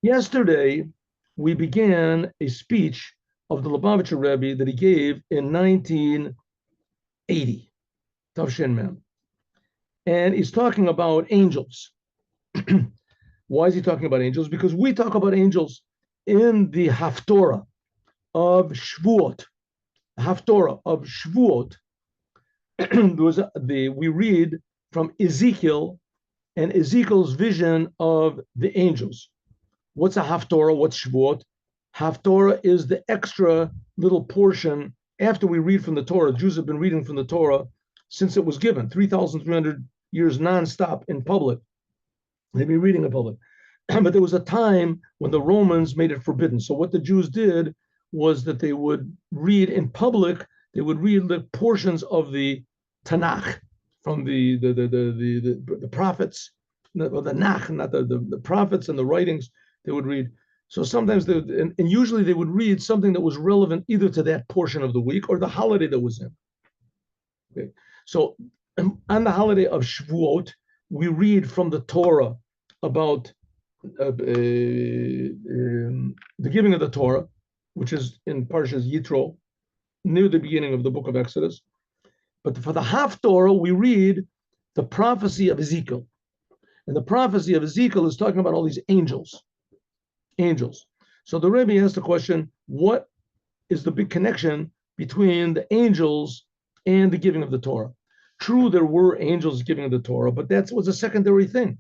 Yesterday, we began a speech of the Lubavitcher Rebbe that he gave in 1980, Tavshin Mem. And he's talking about angels. Why is he talking about angels? Because we talk about angels in the Haftorah of Shvuot. Haftorah of Shvuot. We read from Ezekiel and Ezekiel's vision of the angels. What's a Haftorah? What's Shvuot? Haftorah is the extra little portion after we read from the Torah. Jews have been reading from the Torah since it was given, 3,300 years nonstop in public. They've been reading in public. But there was a time when the Romans made it forbidden. So what the Jews did was that they would read in public, they would read the portions of the Tanakh from the prophets, or the Nach, not the prophets and the writings they would read. So sometimes and usually they would read something that was relevant either to that portion of the week or the holiday that was in. Okay. So on the holiday of Shavuot, we read from the Torah about the giving of the Torah, which is in Parshas Yitro, near the beginning of the book of Exodus. But for the Haftorah, we read the prophecy of Ezekiel. And the prophecy of Ezekiel is talking about all these angels. Angels. So the Rebbe asked the question, what is the big connection between the angels and the giving of the Torah? True, there were angels giving of the Torah, but that was a secondary thing.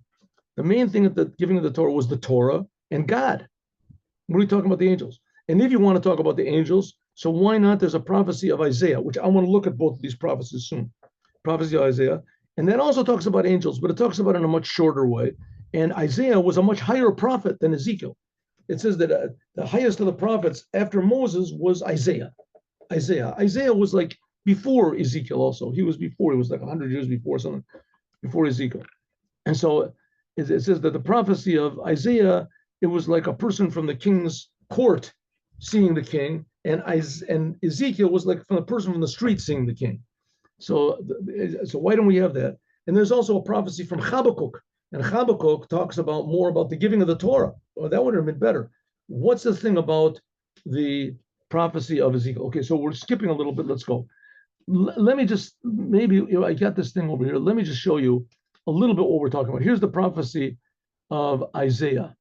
The main thing at the giving of the Torah was the Torah and God. What are we talking about the angels? And if you want to talk about the angels, so why not? There's a prophecy of Isaiah, which I want to look at both of these prophecies soon. Prophecy of Isaiah. And that also talks about angels, but it talks about it in a much shorter way. And Isaiah was a much higher prophet than Ezekiel. It says that the highest of the prophets after Moses was Isaiah. Isaiah was like before Ezekiel also. He was like 100 years before something, before Ezekiel. And so it says that the prophecy of Isaiah, it was like a person from the king's court seeing the king, and Ezekiel was like from the person from the street seeing the king. So why don't we have that? And there's also a prophecy from Habakkuk, and Habakkuk talks about more about the giving of the Torah. Well, that would have been better. What's the thing about the prophecy of Ezekiel? Okay, so we're skipping a little bit. Let's go. Let me just, maybe, I got this thing over here. Let me just show you a little bit what we're talking about. Here's the prophecy of Isaiah.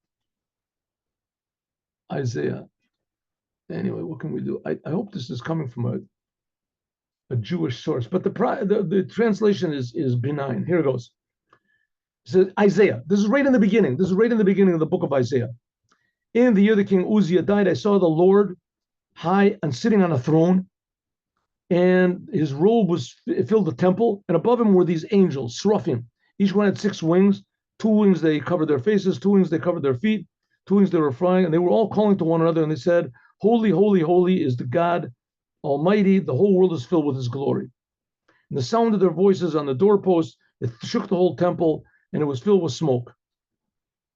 Anyway, what can we do? I hope this is coming from a Jewish source, but the translation is benign. Here it goes. It says Isaiah. This is right in the beginning. This is right in the beginning of the book of Isaiah. In the year the king Uzziah died, I saw the Lord high and sitting on a throne, and his robe filled the temple, and above him were these angels, seraphim. Each one had 6 wings. 2 wings they covered their faces, 2 wings they covered their feet, 2 wings they were flying, and they were all calling to one another, and they said, "Holy, holy, holy is the God Almighty. The whole world is filled with his glory." And the sound of their voices on the doorposts, it shook the whole temple, and it was filled with smoke.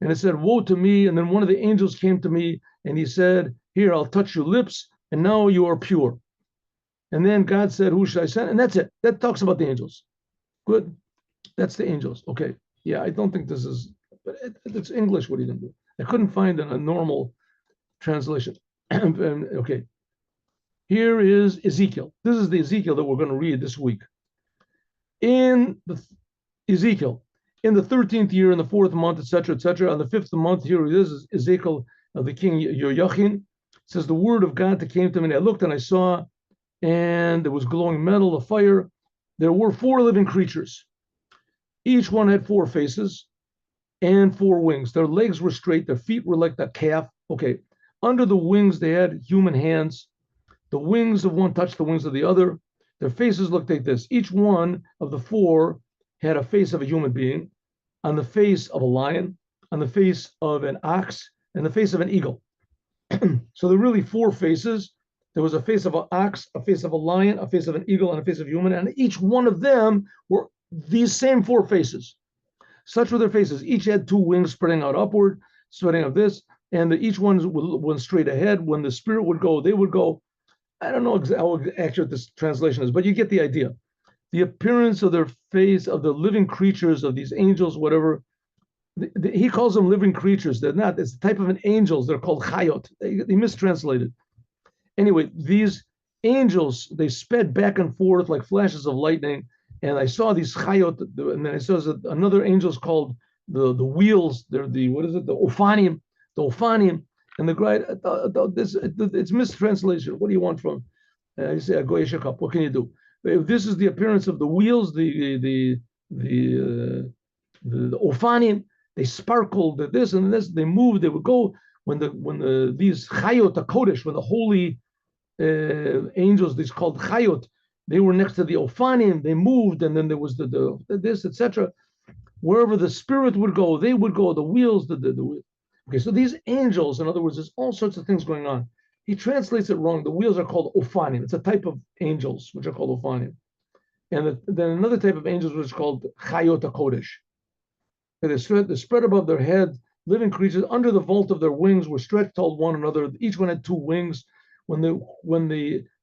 And it said, "Woe to me." And then one of the angels came to me, and he said, "Here, I'll touch your lips, and now you are pure." And then God said, "Who should I send?" And that's it. That talks about the angels. Good. That's the angels. Okay. Yeah, I don't think this is, but it's English. What are you going to do? I couldn't find a normal translation. Okay. Here is Ezekiel. This is the Ezekiel that we're going to read this week. In the Ezekiel, in the 13th year, in the 4th month, etc., on the 5th month, here it is Ezekiel of the king Yoyachin. It says, the word of God that came to me, and I looked and I saw, and there was glowing metal, a fire. There were 4 living creatures. Each one had 4 faces and 4 wings. Their legs were straight. Their feet were like the calf. Okay. Under the wings, they had human hands. The wings of one touched the wings of the other. Their faces looked like this. Each one of the 4 had a face of a human being, on the face of a lion, on the face of an ox, and the face of an eagle. So there were really 4 faces. There was a face of an ox, a face of a lion, a face of an eagle, and a face of a human. And each one of them were these same 4 faces. Such were their faces. Each had 2 wings spreading out upward, spreading out this, and each one went straight ahead. When the spirit would go, they would go. I don't know how accurate this translation is, but you get the idea. The appearance of their face, of the living creatures, of these angels, whatever, he calls them living creatures. They're not. It's the type of an angels. They're called chayot. They mistranslated. Anyway, these angels, they sped back and forth like flashes of lightning. And I saw these chayot, and then I saw another angels called the wheels. They're the, what is it? The ophanim. The ophanim. And the great, it's mistranslation. What do you want from? I say, what can you do? If this is the appearance of the wheels, the ophanim, they sparkled, this and this, they moved, they would go when these chayot, the kodesh, when the holy angels, these called chayot, they were next to the ophanim, they moved, and then there was the this, etc. Wherever the spirit would go, they would go, the wheels, the wheels. Okay, so these angels, in other words, there's all sorts of things going on. He translates it wrong. The wheels are called ophanim. It's a type of angels, which are called ophanim. And then another type of angels, which is called chayot HaKodesh. They spread above their head, living creatures under the vault of their wings were stretched toward one another. Each one had two wings. When the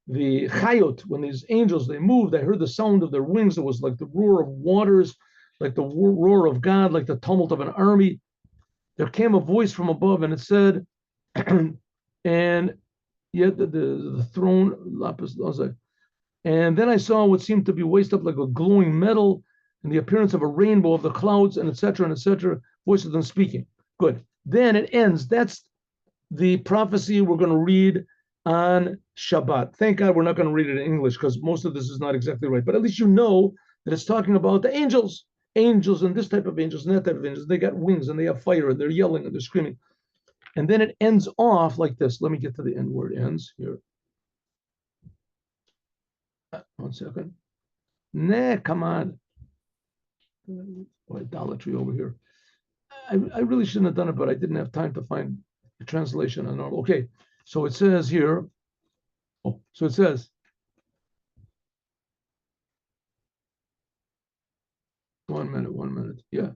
chayot, when these angels, they moved, I heard the sound of their wings. It was like the roar of waters, like the roar of God, like the tumult of an army. There came a voice from above, and it said, and yet the throne, lapis lazuli. And then I saw what seemed to be waist up like a glowing metal, and the appearance of a rainbow of the clouds, and etc., voice of them speaking. Good. Then it ends. That's the prophecy we're going to read on Shabbat. Thank God we're not going to read it in English, because most of this is not exactly right. But at least you know that it's talking about the angels. Angels and this type of angels and that type of angels. They got wings and they have fire and they're yelling and they're screaming. And then it ends off like this. Let me get to the end where it ends here. 1 second. Nah, come on. Idolatry over here. I really shouldn't have done it, but I didn't have time to find a translation on normal. Okay, so it says here. Oh, so it says. One minute. Yeah.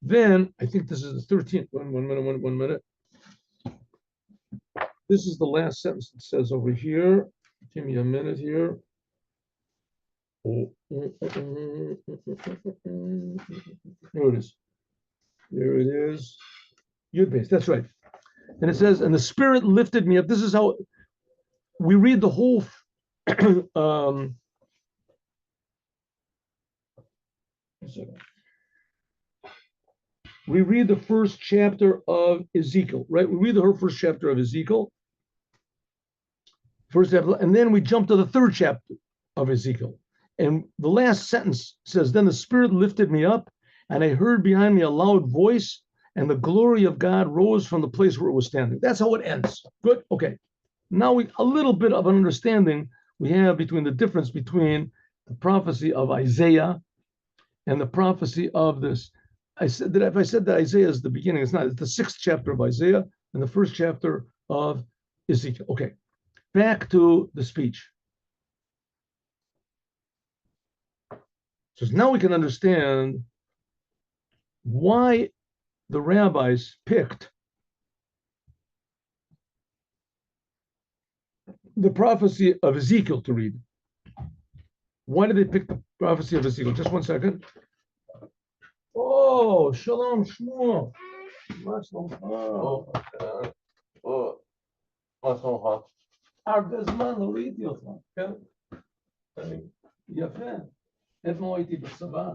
Then I think this is the 13th. One minute. This is the last sentence it says over here. Give me a minute here. Here it is. There it is. Yud base. That's right. And it says, and the Spirit lifted me up. This is how we read the whole. We read the first chapter of Ezekiel, right? We read the first chapter of Ezekiel. And then we jump to the third chapter of Ezekiel. And the last sentence says, then the Spirit lifted me up, and I heard behind me a loud voice, and the glory of God rose from the place where it was standing. That's how it ends. Good? Okay. Now a little bit of an understanding we have between the difference between the prophecy of Isaiah and the prophecy of this. I said that if I said that Isaiah is the beginning, it's not. It's the 6th chapter of Isaiah and the 1st chapter of Ezekiel. Okay. Back to the speech. So now we can understand why the rabbis picked the prophecy of Ezekiel to read. Why did they pick the prophecy of Ezekiel? Just 1 second. Oh, shalom, shmuel. הרבה זמן לא ראיתי אותך, כן? יפה. איפה הייתי בצבא?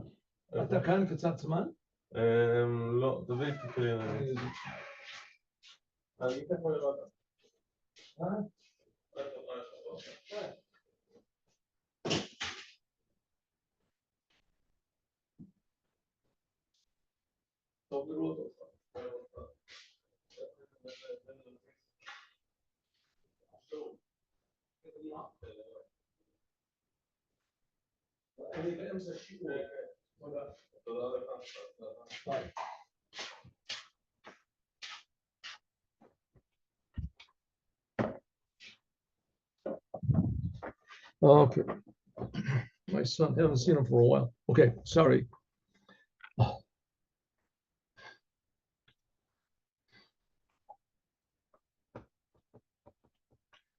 אתה כאן קצת זמן? לא, תביא תקריא. אני תכף לראות. טוב לראות אותך. אני באמצע שיעור. תודה לך. Okay. My son, haven't seen him for a while. Okay, sorry.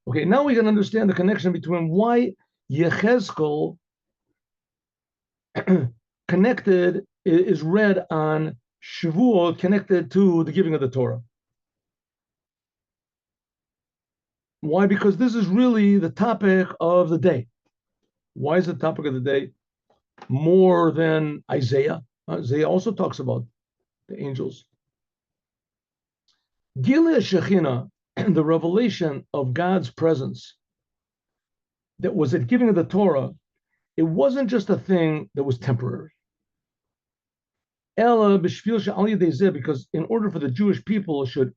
Okay, now we can understand the connection between why Yechezkel connected, is read on Shavuot, connected to the giving of the Torah. Why? Because this is really the topic of the day. Why is the topic of the day more than Isaiah? Isaiah also talks about the angels. Gilei Shechina, the revelation of God's presence that was at giving of the Torah, it wasn't just a thing that was temporary. Because in order for the Jewish people should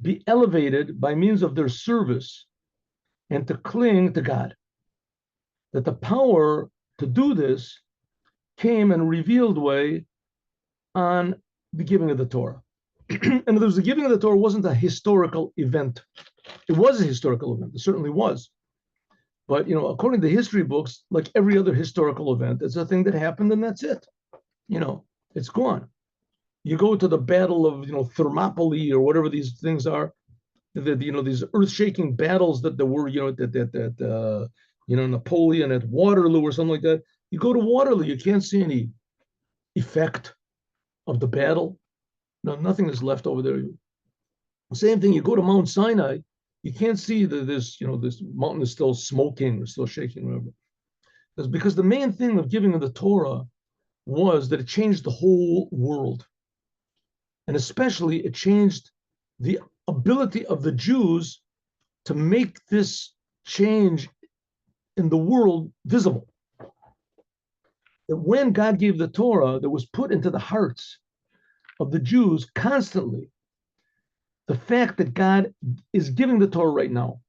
be elevated by means of their service and to cling to God, that the power to do this came in a revealed way on the giving of the Torah. And in other words, the giving of the Torah wasn't a historical event. It was a historical event. It certainly was. But, according to history books, like every other historical event, it's a thing that happened and that's it. It's gone. You go to the battle of, Thermopylae or whatever these things are, these earth-shaking battles that there were, Napoleon at Waterloo or something like that. You go to Waterloo, you can't see any effect of the battle. No, nothing is left over there. Same thing, you go to Mount Sinai, you can't see that this mountain is still smoking or still shaking, whatever. That's because the main thing of giving of the Torah was that it changed the whole world. And especially it changed the ability of the Jews to make this change in the world visible. That when God gave the Torah, that was put into the hearts of the Jews constantly the fact that God is giving the Torah right now,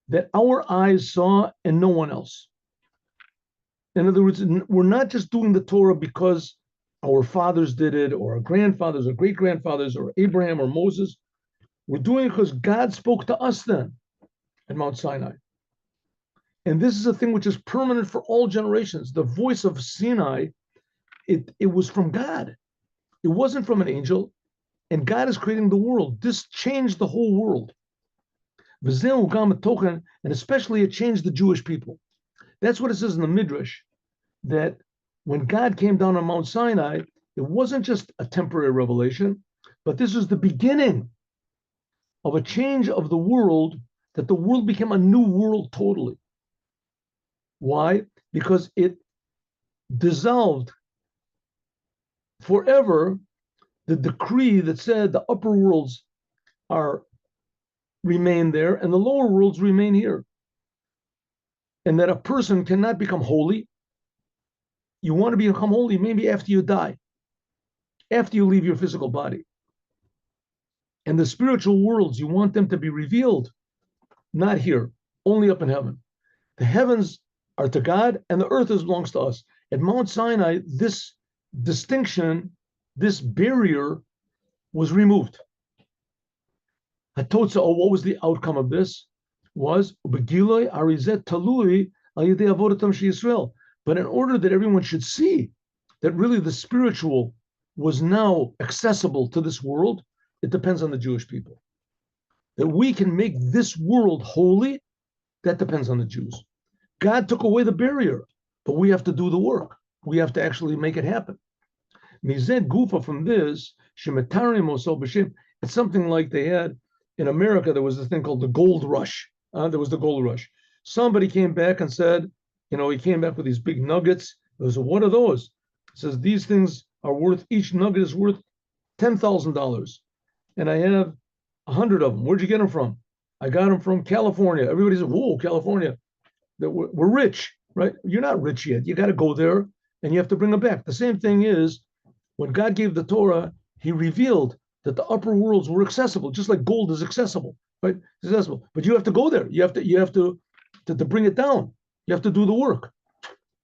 that our eyes saw and no one else. In other words, we're not just doing the Torah because our fathers did it, or our grandfathers, or great-grandfathers, or Abraham, or Moses. We're doing it because God spoke to us then at Mount Sinai. And this is a thing which is permanent for all generations. The voice of Sinai, it was from God. It wasn't from an angel. And God is creating the world. This changed the whole world. And especially it changed the Jewish people. That's what it says in the Midrash, that when God came down on Mount Sinai, it wasn't just a temporary revelation, but this was the beginning of a change of the world, that the world became a new world totally. Why? Because it dissolved forever the decree that said the upper worlds remain there and the lower worlds remain here. And that a person cannot become holy. You want to become holy maybe after you die, after you leave your physical body. And the spiritual worlds, you want them to be revealed, not here, only up in heaven. The heavens are to God and the earth belongs to us. At Mount Sinai, this distinction, this barrier was removed. What was the outcome of this? Was but in order that everyone should see that really the spiritual was now accessible to this world, it depends on the Jewish people. That we can make this world holy, that depends on the Jews. God took away the barrier, but we have to do the work. We have to actually make it happen. Mized Gufa, from this, it's something like they had in America. There was this thing called the gold rush. There was the gold rush. Somebody came back and said, he came back with these big nuggets. It was, what are those? It says, these things are worth, each nugget is worth $10,000. And I have 100 of them. Where'd you get them from? I got them from California. Everybody said, whoa, California. We're rich, right? You're not rich yet. You got to go there and you have to bring them back. The same thing is, when God gave the Torah, he revealed that the upper worlds were accessible, just like gold is accessible, right? It's accessible. But you have to go there. You have to bring it down. You have to do the work.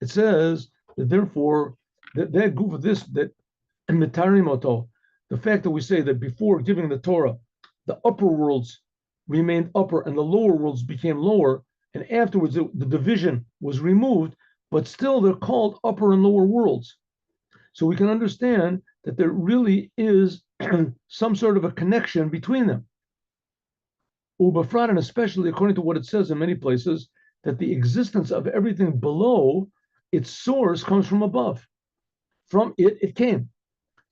It says that therefore, that group of this, that mitarimoto, the fact that we say that before giving the Torah, the upper worlds remained upper and the lower worlds became lower, and afterwards the division was removed, but still they're called upper and lower worlds. So we can understand that there really is some sort of a connection between them. Ubafrat, and especially according to what it says in many places, that the existence of everything below its source comes from above. From it came.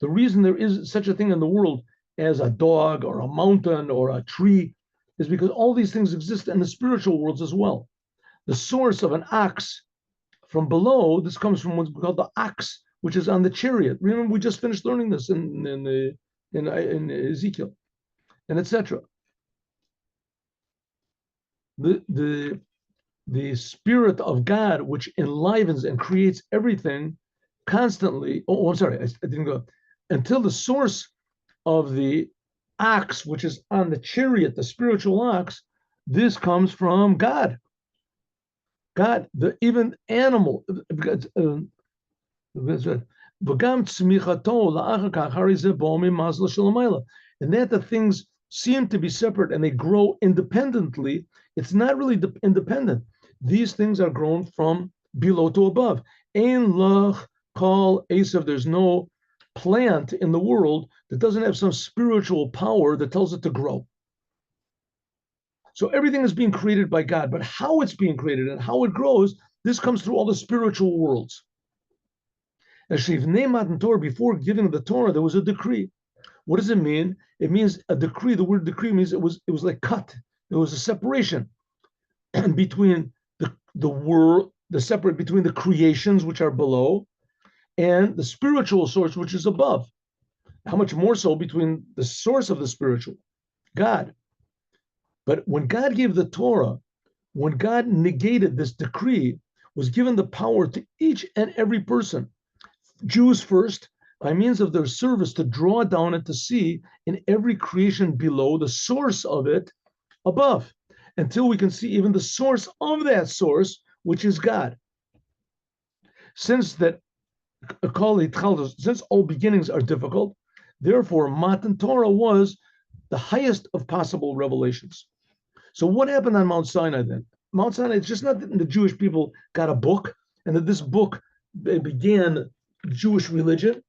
The reason there is such a thing in the world as a dog or a mountain or a tree is because all these things exist in the spiritual worlds as well. The source of an ox from below, this comes from what's called the ox, which is on the chariot. Remember, we just finished learning this in Ezekiel, and etc. The spirit of God, which enlivens and creates everything constantly. Oh, I'm sorry, I didn't go until the source of the ox, which is on the chariot, the spiritual ox. This comes from God. God, the even animal. And that the things seem to be separate and they grow independently. It's not really independent. These things are grown from below to above. Ein lach kol esav. There's no plant in the world that doesn't have some spiritual power that tells it to grow. So everything is being created by God, but how it's being created and how it grows, this comes through all the spiritual worlds. As Torah, before giving the Torah, there was a decree. What does it mean? It means a decree. The word decree means it was like cut. There was a separation between the world, separate between the creations which are below and the spiritual source which is above. How much more so between the source of the spiritual, God. But when God gave the Torah, when God negated this decree, was given the power to each and every person, Jews first, by means of their service, to draw down and to see in every creation below the source of it above, until we can see even the source of that source, which is God. Since all beginnings are difficult, therefore Matan Torah was the highest of possible revelations. So what happened on Mount Sinai then? Mount Sinai, it's just not that the Jewish people got a book and that this book began Jewish religion.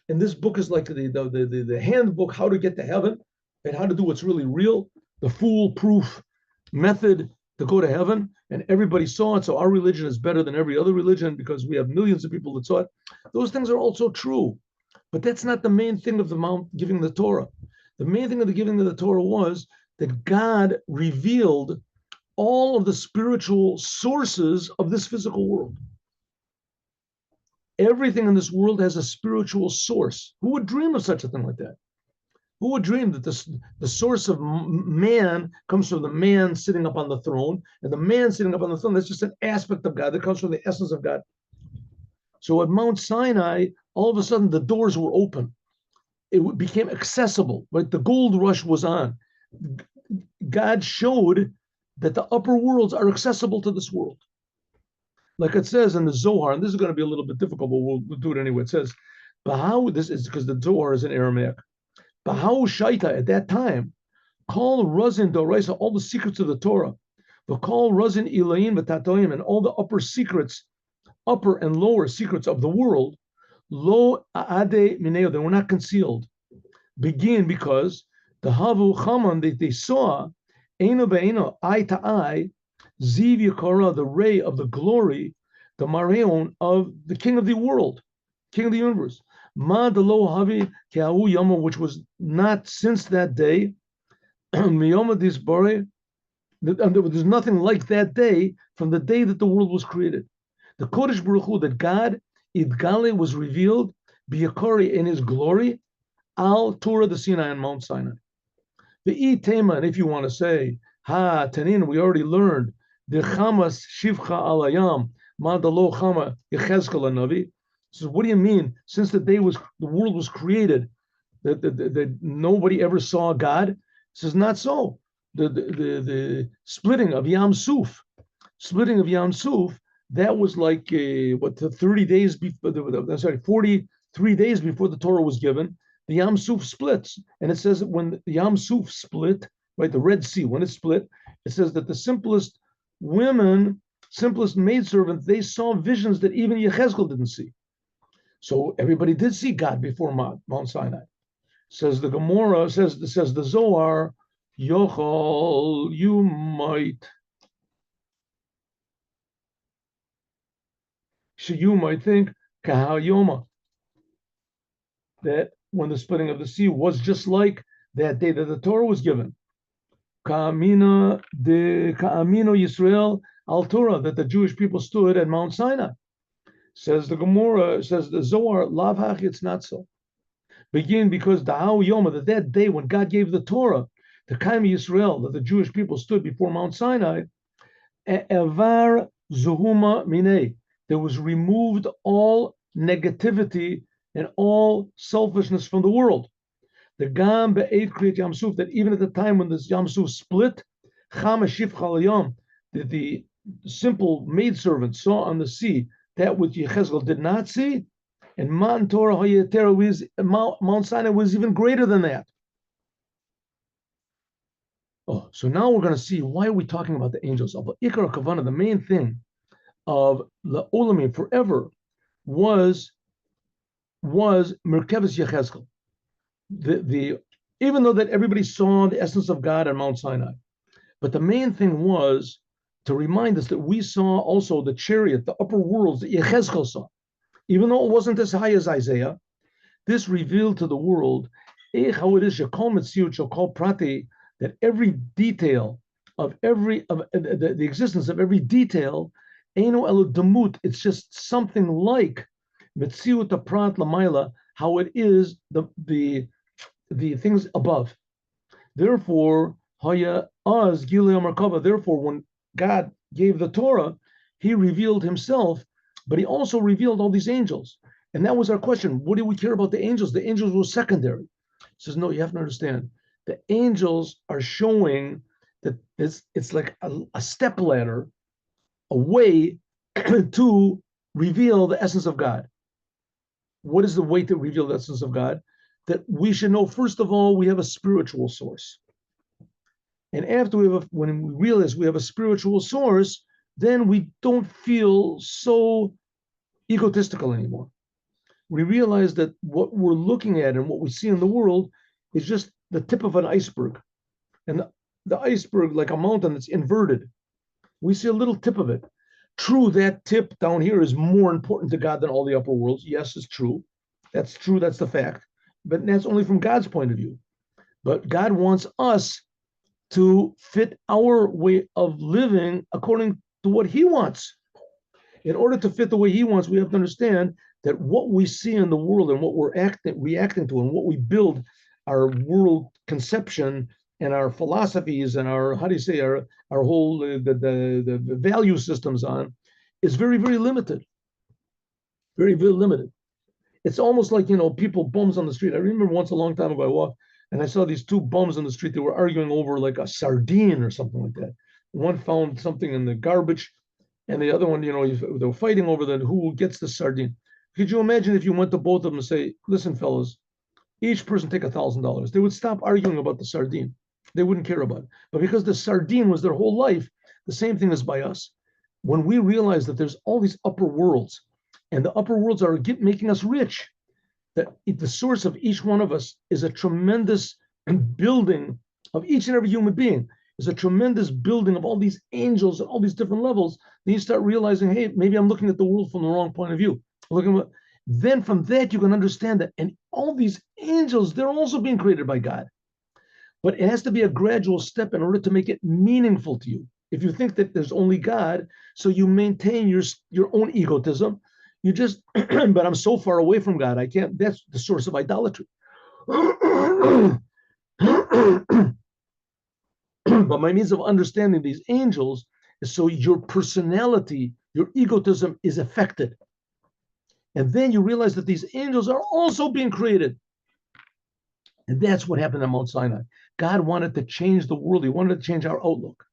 And this book is like the handbook, how to get to heaven and how to do what's really real, the foolproof method to go to heaven. And everybody saw it. So our religion is better than every other religion because we have millions of people that saw it. Those things are also true. But that's not the main thing of the Mount giving the Torah. The main thing of the giving of the Torah was that God revealed all of the spiritual sources of this physical world. Everything in this world has a spiritual source. Who would dream of such a thing like that? Who would dream that the source of man comes from the man sitting up on the throne, and the man sitting up on the throne, that's just an aspect of God that comes from the essence of God. So at Mount Sinai, all of a sudden the doors were open. It became accessible, right? The gold rush was on. God showed that the upper worlds are accessible to this world. Like it says in the Zohar, and this is going to be a little bit difficult, but we'll do it anyway. It says, Bahaw, this is because the Zohar is in Aramaic. Bahaw Shaita, at that time, call Razin Doraisa, all the secrets of the Torah, but call Razin Ilaim Batatoim, and all the upper secrets, upper and lower secrets of the world, Lo Aade Mineo, they were not concealed. Begin because the Havu Chaman that they saw, Eino Be'eno, eye to eye, Ziv Yakara, the ray of the glory, the Mareon of the King of the world, King of the universe. Ma de lo havi ke'ahu yama, which was not since that day. Miyama disbare, there's nothing like that day from the day that the world was created. The Kodesh Baruch Hu, that God, Idgale, was revealed, Biyakari, in his glory, Al Torah the Sinai and Mount Sinai. The Tema, and if you want to say, Ha Tanin, we already learned, the Chamas Shivcha Alayam, Madalo Chama Yechezkel Navi. So what do you mean? Since the world was created, that nobody ever saw God? It says not so. The splitting of Yam Suf, that was like 30 days before. 43 days before the Torah was given. The Yam Suf splits, and it says that when the Yam Suf split, right, the Red Sea, when it split, it says that the simplest maidservants, they saw visions that even Yechezkel didn't see. So everybody did see God before Mount Sinai. Says the Gemara, says the Zohar, Yochol, you might. You might think Kahayoma, that when the splitting of the sea was just like that day that the Torah was given. Ka'amino Yisrael al Torah, that the Jewish people stood at Mount Sinai. Says the Gemara, says the Zohar, Lavach, it's not so. Begin because the Hau Yoma, that day when God gave the Torah, the Kaim Yisrael, that the Jewish people stood before Mount Sinai, Evar Zuhuma Minei, there was removed all negativity and all selfishness from the world. The Gam Be'ed Kriyat Yam Suf, that even at the time when this Yam Suf split, Chama Shifcha Yam, that the simple maidservant saw on the sea that which Yechezkel did not see, and Mount Torah Hayatera was Mount Sinai was even greater than that. Oh, so now we're going to see why are we talking about the angels. Of Ikar Kavana, the main thing of the Olamim forever was Merkevas Yechezkel. The even though that everybody saw the essence of God on Mount Sinai, but the main thing was to remind us that we saw also the chariot, the upper worlds that Yechezkel saw. Even though it wasn't as high as Isaiah, this revealed to the world how it is that every detail of the existence of every detail, it's just something like Metziut Prat Lamaila, how it is the things above. Therefore, therefore, when God gave the Torah, he revealed himself, but he also revealed all these angels. And that was our question. What do we care about the angels? The angels were secondary. He says, no, you have to understand. The angels are showing that it's like a step ladder, a way to reveal the essence of God. What is the way to reveal the essence of God? That we should know, first of all, we have a spiritual source. And after when we realize we have a spiritual source, then we don't feel so egotistical anymore. We realize that what we're looking at and what we see in the world is just the tip of an iceberg. And the iceberg, like a mountain that's inverted, we see a little tip of it. True, that tip down here is more important to God than all the upper worlds. Yes, it's true. That's true. That's the fact. But that's only from God's point of view. But God wants us to fit our way of living according to what he wants. In order to fit the way he wants, we have to understand that what we see in the world and what we're reacting to and what we build our world conception and our philosophies and our, how do you say, our whole, the value systems on is very, very limited. Very, very limited. It's almost like, people, bums on the street. I remember once a long time ago, I walked and I saw these two bums on the street. They were arguing over like a sardine or something like that. One found something in the garbage and the other one, they were fighting over who gets the sardine. Could you imagine if you went to both of them and say, listen, fellas, each person take $1,000. They would stop arguing about the sardine. They wouldn't care about it. But because the sardine was their whole life, the same thing is by us. When we realize that there's all these upper worlds, and the upper worlds are making us rich, that the source of each one of us is a tremendous building of each and every human being, is a tremendous building of all these angels at all these different levels. Then you start realizing, hey, maybe I'm looking at the world from the wrong point of view. Then from that, you can understand that. And all these angels, they're also being created by God. But it has to be a gradual step in order to make it meaningful to you. If you think that there's only God, so you maintain your own egotism, you just, but I'm so far away from God, I can't, that's the source of idolatry. But my means of understanding these angels is so your personality, your egotism is affected. And then you realize that these angels are also being created. And that's what happened on Mount Sinai. God wanted to change the world. He wanted to change our outlook.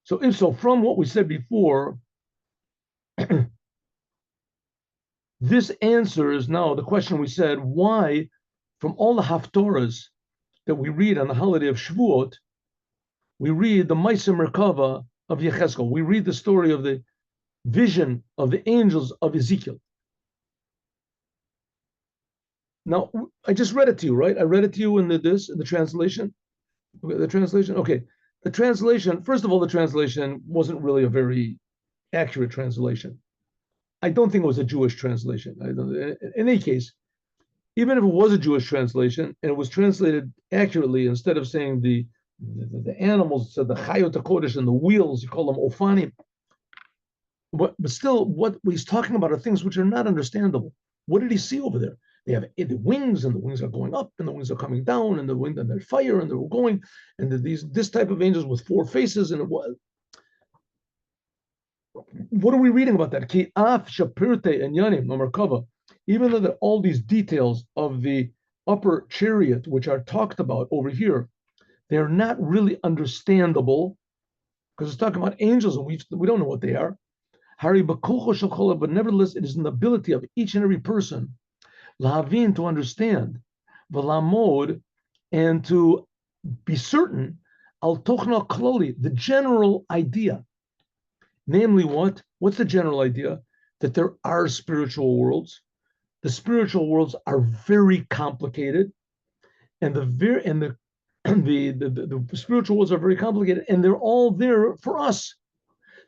So from what we said before, this answers now the question we said, why from all the Haftorahs that we read on the holiday of Shavuot, we read the Maisa Merkava of Yechezkel. We read the story of the vision of the angels of Ezekiel. Now, I just read it to you, right? I read it to you in the translation. Okay, the translation. Okay, the translation, first of all, the translation wasn't really a very accurate translation. I don't think it was a Jewish translation. In any case, even if it was a Jewish translation and it was translated accurately, instead of saying the animals, so the Chayot HaKodesh and the wheels, you call them Ofanim. But still, what he's talking about are things which are not understandable. What did he see over there? They have the wings, and the wings are going up, and the wings are coming down, and the wind and they're fire, and they're going, and this type of angels with four faces, and what are we reading about that? Ki af shapirte and yanim mamarkava. Even though that all these details of the upper chariot, which are talked about over here, they're not really understandable because it's talking about angels, and we don't know what they are. But nevertheless, it is an ability of each and every person, lahavin, to understand, v'lamod, and to be certain, al tochna kloli, the general idea. Namely, what? What's the general idea? That there are spiritual worlds. The spiritual worlds are very complicated, and the spiritual worlds are very complicated, and they're all there for us.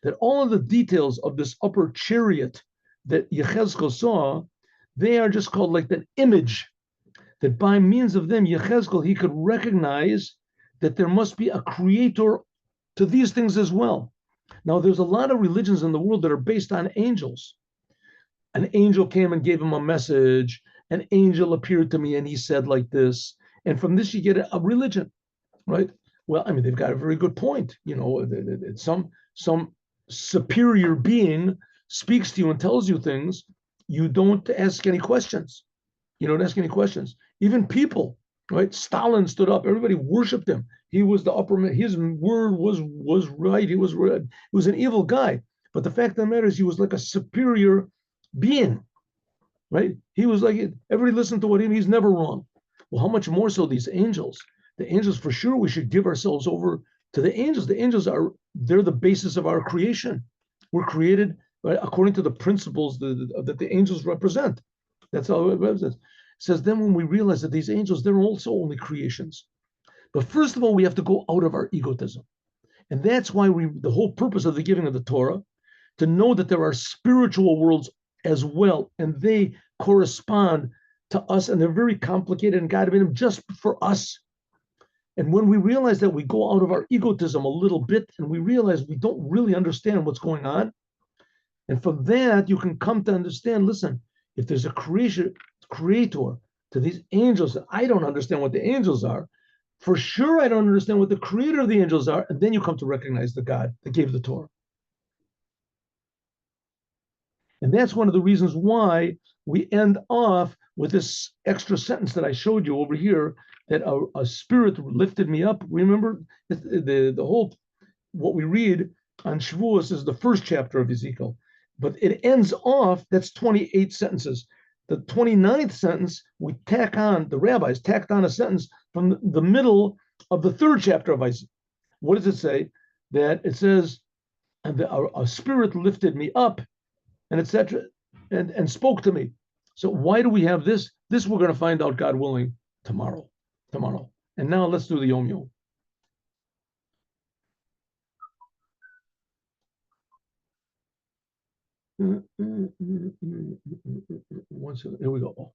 That all of the details of this upper chariot that Yechezkel saw, they are just called like that image, that by means of them, Yechezkel, he could recognize that there must be a creator to these things as well. Now, there's a lot of religions in the world that are based on angels. An angel came and gave him a message. An angel appeared to me and he said like this. And from this, you get a religion, right? Well, I mean, they've got a very good point. You know, some superior being speaks to you and tells you things. You don't ask any questions. You don't ask any questions. Even people, right? Stalin stood up. Everybody worshipped him. He was the upper man. His word was right. He was an evil guy. But the fact of the matter is, he was like a superior being, right? He was like, everybody listened to what he's never wrong. Well, how much more so these angels? The angels, for sure, we should give ourselves over to the angels. The angels they're the basis of our creation. We're created, right, according to the principles that the angels represent. That's how it represents. It says then when we realize that these angels, they're also only creations. But first of all, we have to go out of our egotism. And that's why the whole purpose of the giving of the Torah, to know that there are spiritual worlds as well, and they correspond to us, and they're very complicated, and God made them just for us. And when we realize that, we go out of our egotism a little bit, and we realize we don't really understand what's going on. And from that, you can come to understand, listen, if there's a creator to these angels, and I don't understand what the angels are, for sure I don't understand what the creator of the angels are, and then you come to recognize the God that gave the Torah. And that's one of the reasons why we end off with this extra sentence that I showed you over here, that a spirit lifted me up. Remember, the whole, what we read on Shavuos is the first chapter of Ezekiel, but it ends off, that's 28 sentences. The 29th sentence, the rabbis tacked on a sentence from the middle of the third chapter of Isaiah. What does it say? That it says, and a spirit lifted me up, and etc., and spoke to me. So why do we have this? This we're going to find out, God willing, tomorrow. And now let's do the Yom Yom. Here we go.